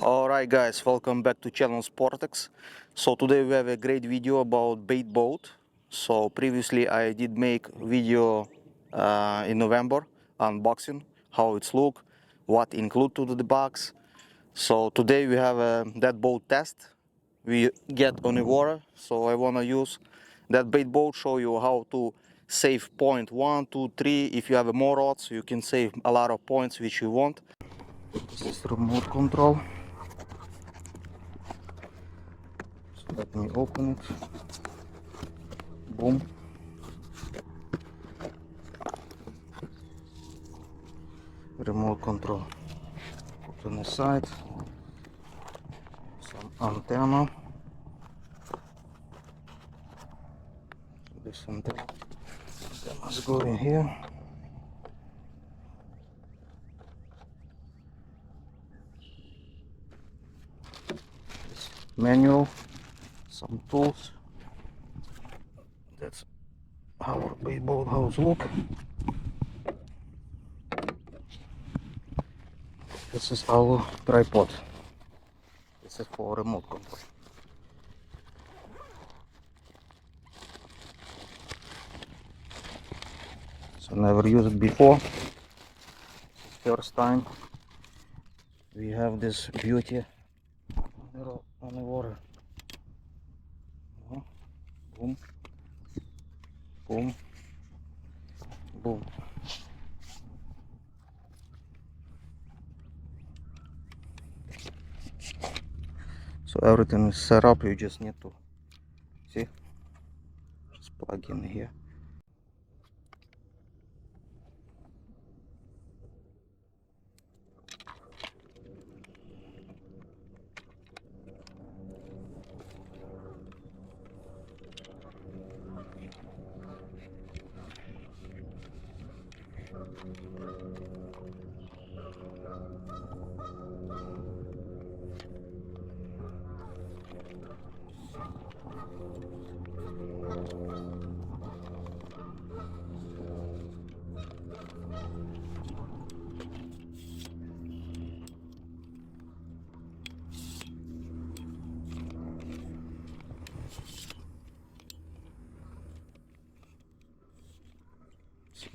Alright guys, welcome back to channel Sportex. So today we have a great video about bait boat. So previously I did make video in November unboxing, how it's look, what include to the box. So today we have that boat test we get on the water. So I wanna use that bait boat, show you how to save point 1, 2, 3. If you have more rods you can save a lot of points which you want. This is remote control. Let me open it. Boom. Remote control. Put on the side. Some antenna. This antenna must go in here. This manual. Some tools. That's how our bait boat house look. This is our tripod. This is for remote control. So never used it before. First time we have this beauty on the water. Boom, boom, boom. So everything is set up, you just need to see, just plug in here.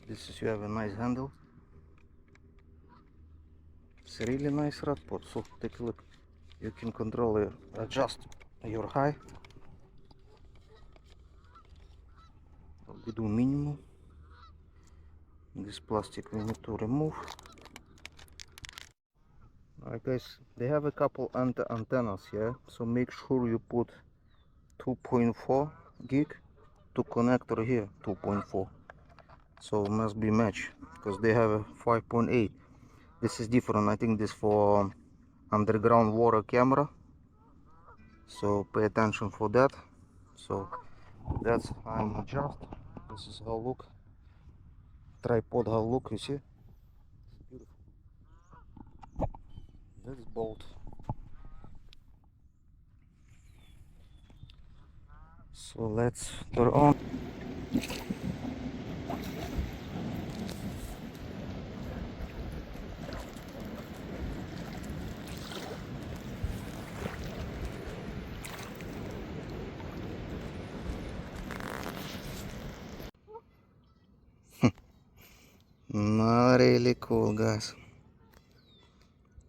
This is, you have a nice handle. It's a really nice rod pot. So take a look. You can control it, adjust your height. We do minimum. This plastic we need to remove. Alright guys, they have a couple antennas here, so make sure you put 2.4 gig to connector here, 2.4. So it must be match, because they have a 5.8. This is different. I think this for underground water camera, so pay attention for that. So that's how I'm adjust. This is how look, tripod how look, you see, beautiful. This is bolt. So let's turn on. Not really cool, guys.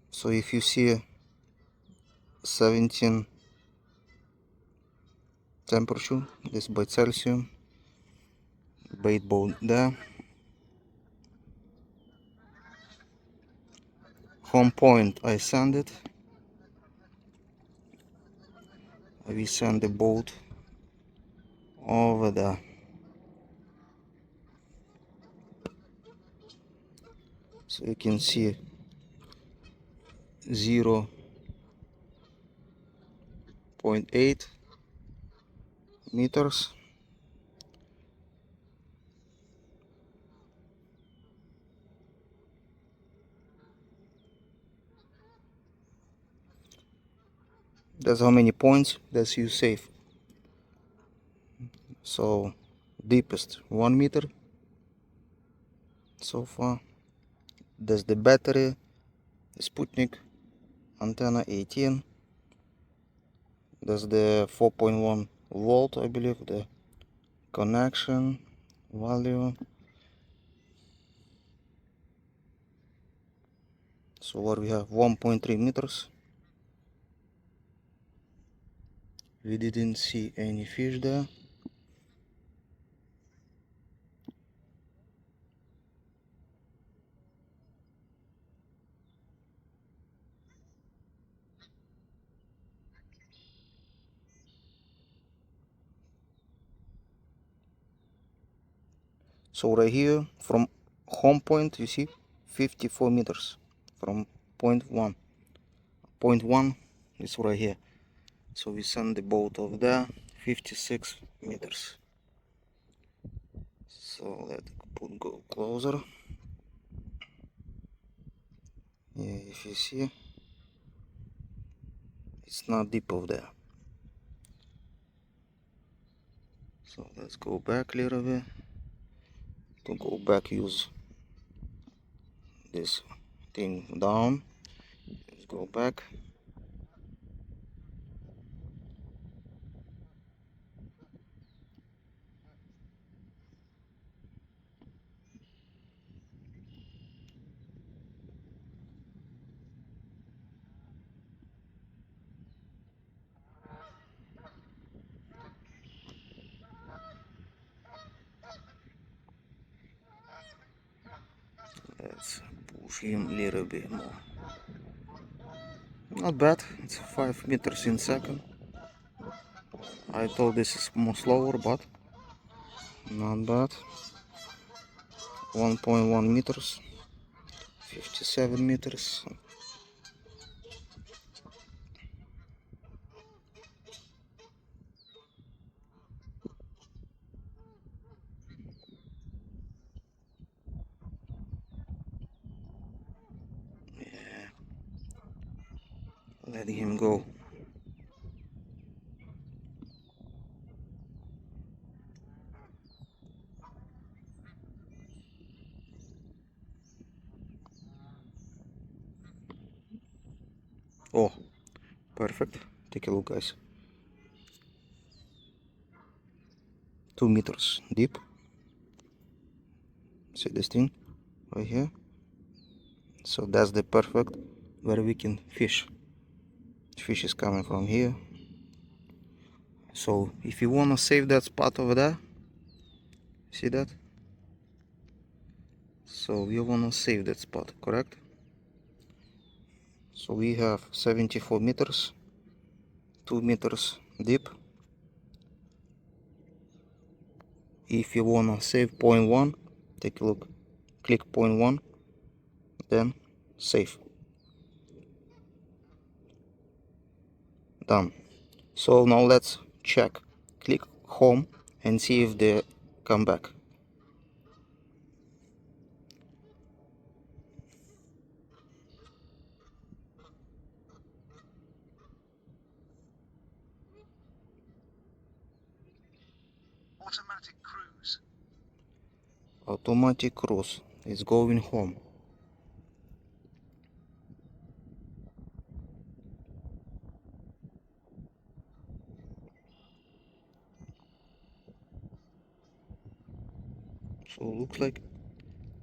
So if you see 17 temperature, this by Celsius, bait boat there, home point I send it, we send the boat over there. So you can see 0.8 meters. That's how many points that you save. So deepest 1 meter so far. That's the battery, the Sputnik antenna 18. That's the 4.1 volt, I believe, the connection value. So what we have, 1.3 meters. We didn't see any fish there. So right here, from home point, you see 54 meters from point one. Point one is right here. So we send the boat over there, 56 meters. So let's go closer. Yeah, if you see, it's not deep over there. So let's go back a little bit. To go back, use this thing down. Let's go back. Let's push him a little bit more. Not bad, it's 5 meters in second. I thought this is more slower, but not bad. 1.1 meters, 57 meters. Yeah, let him go. Oh, perfect. Take a look, guys. 2 meters deep. See this thing right here? So that's the perfect where we can fish. Fish is coming from here. So if you want to save that spot over there, see that? So you want to save that spot, correct? So we have 74 meters, 2 meters deep. If you want to save point 1, take a look, click point 1, then save. Done. So now let's check. Click home and see if they come back. Automatic cruise. Automatic cruise is going home. So looks like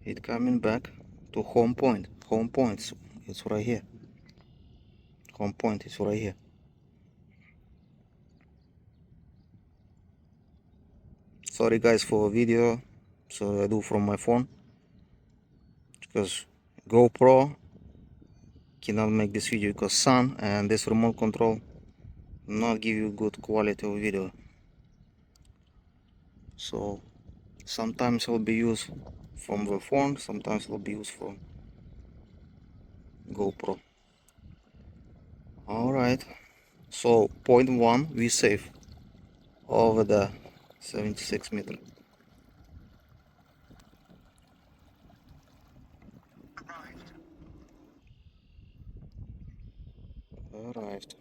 it coming back to home point. Home point, it's right here. Home point is right here. Sorry guys for video, so I do from my phone because GoPro cannot make this video because sun and this remote control not give you good quality of video. So sometimes it will be used from the phone, sometimes it will be used from GoPro. Alright, so point 1 we save over the 76 meter. Arrived.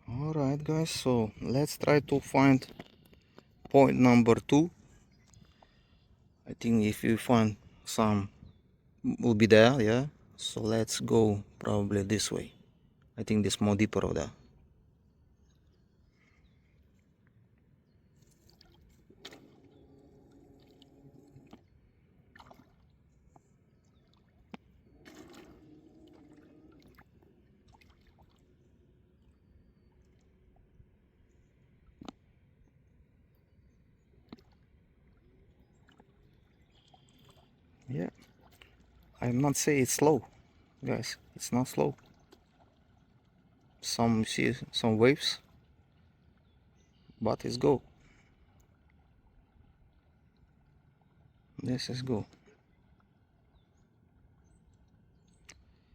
Alright guys, so let's try to find point number 2. I think if you find some will be there, yeah. So let's go probably this way. I think this more deeper over there. Yeah, I'm not saying it's slow, guys. It's not slow. Some see some waves, but it's go. This is go.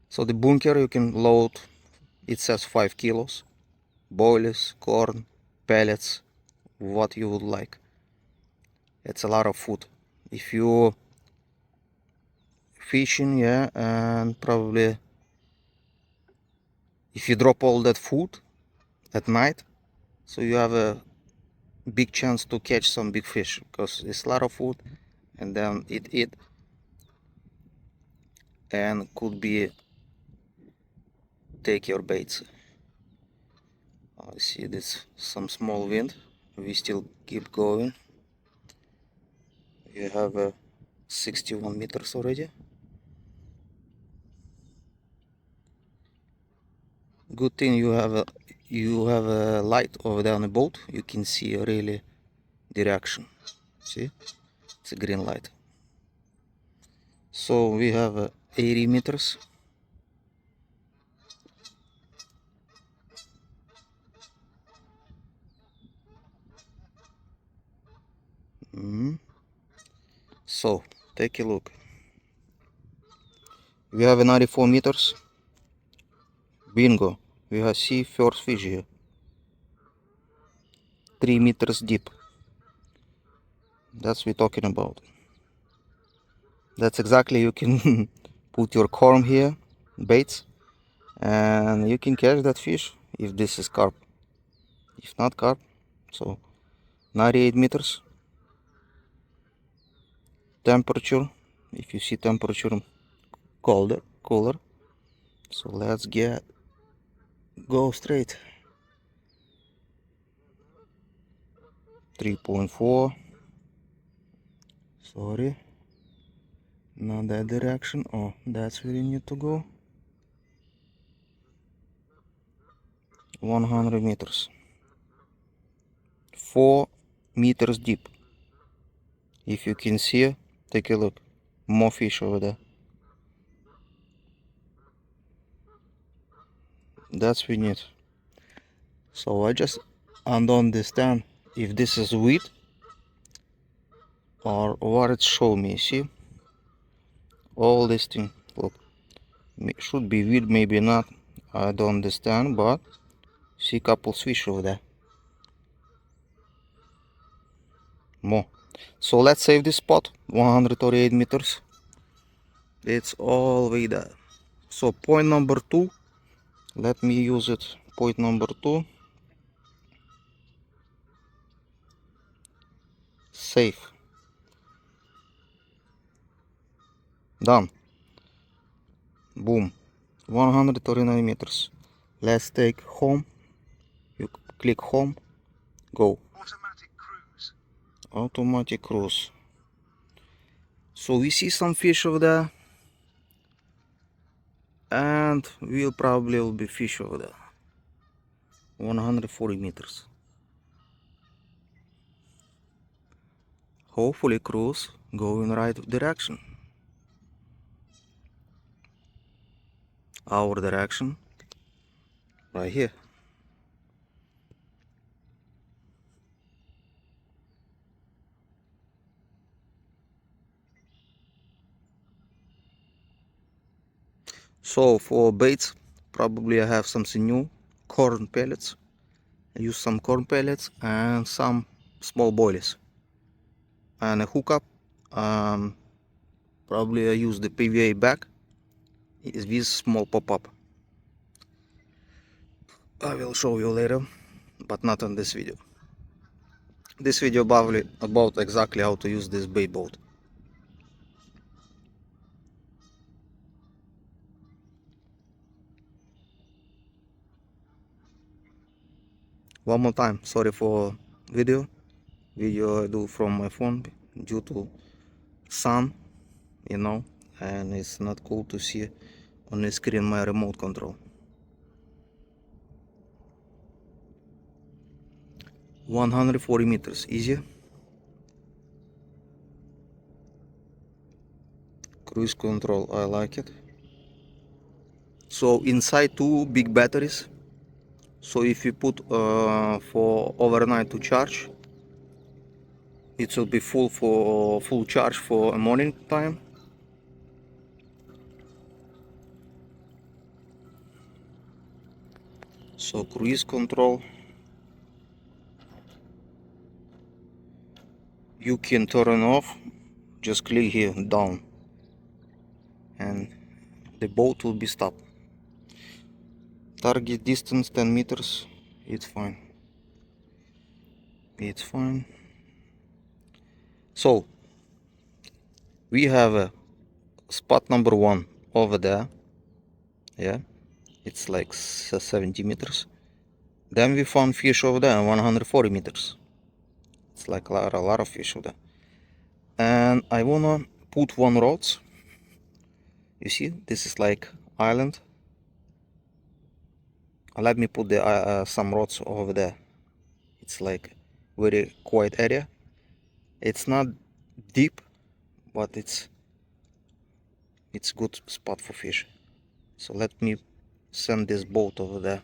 So the bunker you can load. It says 5 kilos. Boilies, corn, pellets, what you would like. It's a lot of food. If you fishing, yeah, and probably if you drop all that food at night, so you have a big chance to catch some big fish, because it's a lot of food, and then eat and could be take your baits. I see this some small wind. We still keep going. You have a 61 meters already. Good thing you have a light over there on the boat. You can see really direction. See, it's a green light. So we have 80 meters. So take a look. We have 94 meters. Bingo. We have see first fish here. 3 meters deep. That's what we're talking about. That's exactly you can put your corm here, baits, and you can catch that fish if this is carp. If not carp, so 98 meters. Temperature, if you see temperature cooler. So let's go straight. 3.4. Sorry, not that direction. Oh, that's where you need to go. 100 meters. 4 meters deep. If you can see, take a look. More fish over there. That's we need. So I don't understand if this is weed or what it show me. See, all this thing. Look, should be weed, maybe not. I don't understand, but see couple fish over there. More. So let's save this spot. 138 meters. It's all way there. So point number 2. Let me use it. Point number 2. Safe. Done. Boom. 139 meters. Let's take home. You click home. Go. Automatic cruise. Automatic cruise. So we see some fish over there. And we'll probably will be fish over there. 140 meters. Hopefully cruise go in right direction. Our direction right here. So for baits, probably I have something new. Corn pellets. I use some corn pellets and some small boilies. And a hookup. Probably I use the PVA bag. Is this small pop-up. I will show you later, but not on this video. this video about exactly how to use this bait boat. One more time, sorry for video I do from my phone due to sun, you know, and it's not cool to see on the screen my remote control. 140 meters, easy. Cruise control, I like it. So inside two big batteries. So if you put for overnight to charge, it will be full charge for a morning time. So cruise control, you can turn off, just click here down and the boat will be stopped. Target distance 10 meters, it's fine. It's fine. So we have a spot number 1 over there. Yeah, it's like 70 meters. Then we found fish over there 140 meters. It's like a lot of fish over there. And I wanna put one rods. You see, this is like island. Let me put the some rods over there. It's like very quiet area. It's not deep, but it's good spot for fish. So let me send this boat over there.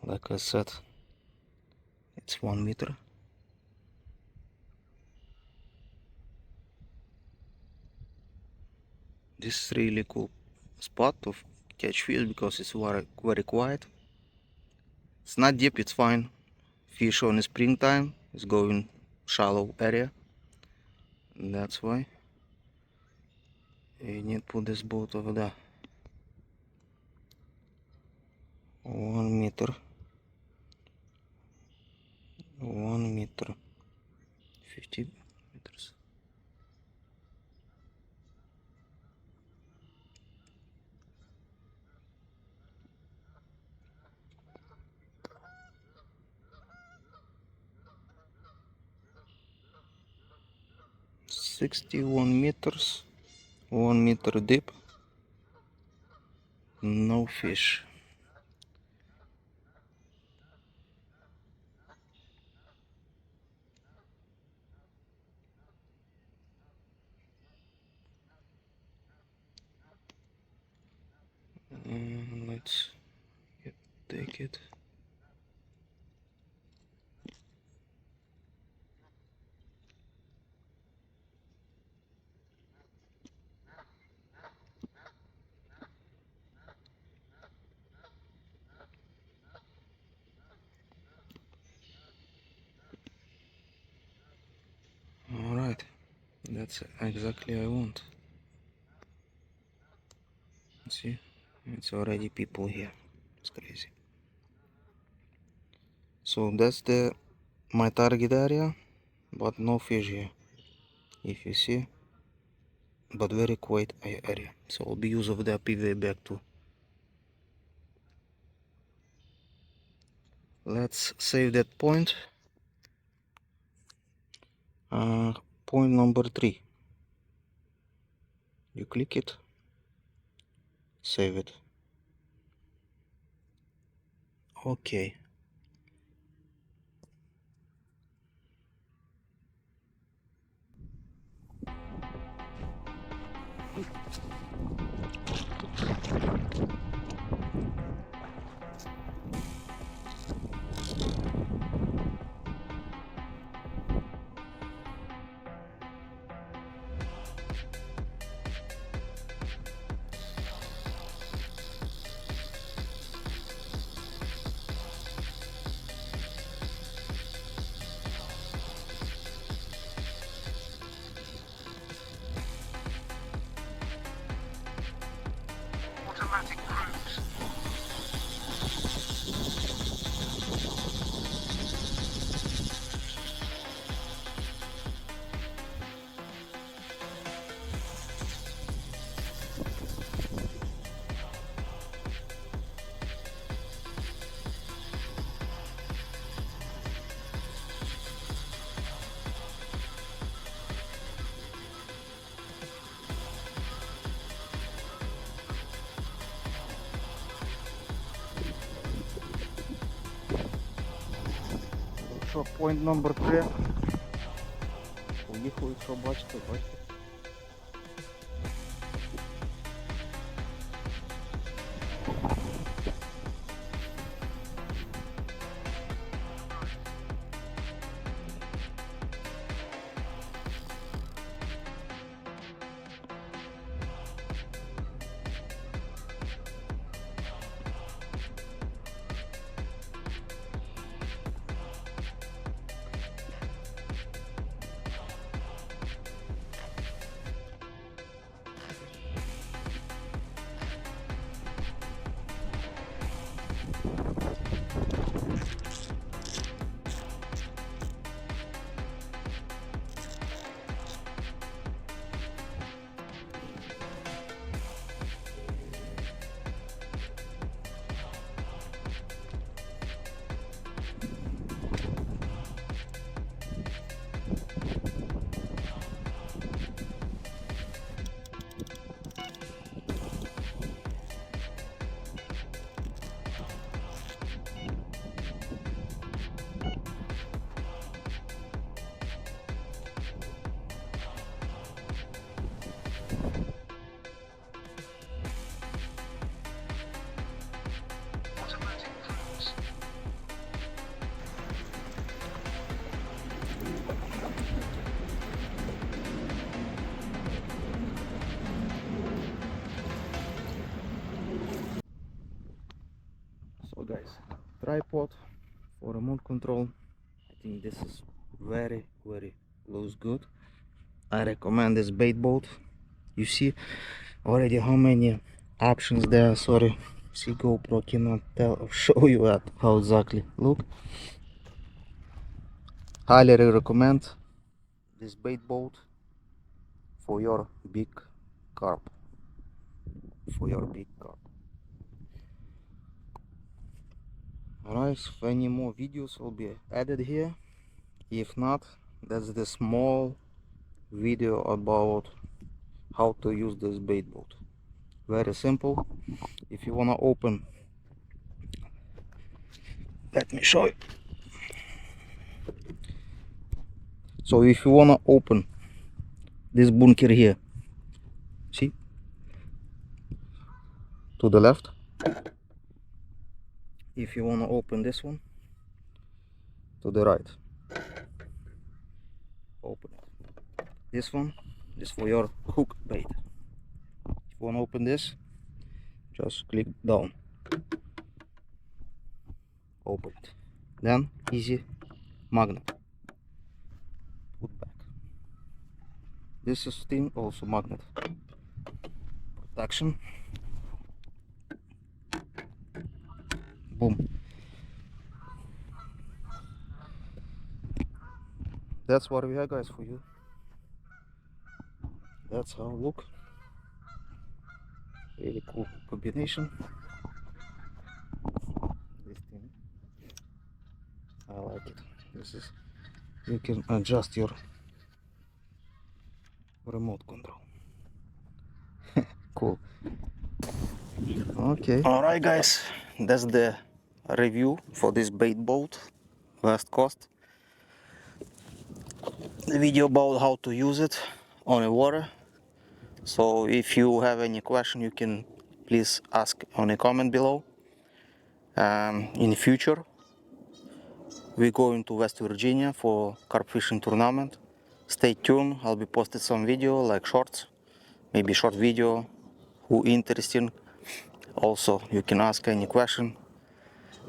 Like I said, it's 1 meter. This is really cool spot to catch fish because it's very quiet. It's not deep, it's fine. Fish on the springtime is going shallow area. And that's why you need to put this boat over there. 1 meter. 1 meter. 50 meters. $61 meters, 1 meter deep, no fish. Let's take it. Alright, that's exactly I want. See, it's already people here. It's crazy. So that's my target area, but no fish here, if you see, but very quiet area. So I'll be using the PV bag too. Let's save that point. Point number 3. You click it, save it. Okay. що point number 3. Поїхали, що бачите. So guys, tripod for remote control. I think this is very looks good. I recommend this bait boat. You see already how many options there. Sorry, see GoPro cannot show you that how exactly look. Highly recommend this bait boat for your big carp. Alright, if any more videos will be added here. If not, that's the small video about how to use this bait boat. Very simple. If you wanna open, let me show you. So if you wanna open this bunker here, see, to the left. If you wanna open this one, to the right, open it. This one is for your hook bait. If you wanna open this, just click down, open it. Then easy magnet, put back. This is thing also magnet protection. Boom. That's what we have, guys, for you. That's how it look. Really cool combination. This thing, I like it. This is, you can adjust your remote control. Cool. Okay. Alright guys, that's the review for this bait boat, West Coast. The video about how to use it on the water. So if you have any question, you can please ask on a comment below. In the future, we're going to West Virginia for carp fishing tournament. Stay tuned, I'll be posting some video like shorts, maybe short video, who interesting. Also, you can ask any question.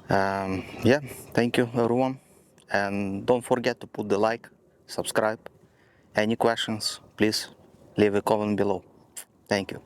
Yeah, thank you everyone, and don't forget to put the like, subscribe. Any questions, please leave a comment below. Thank you.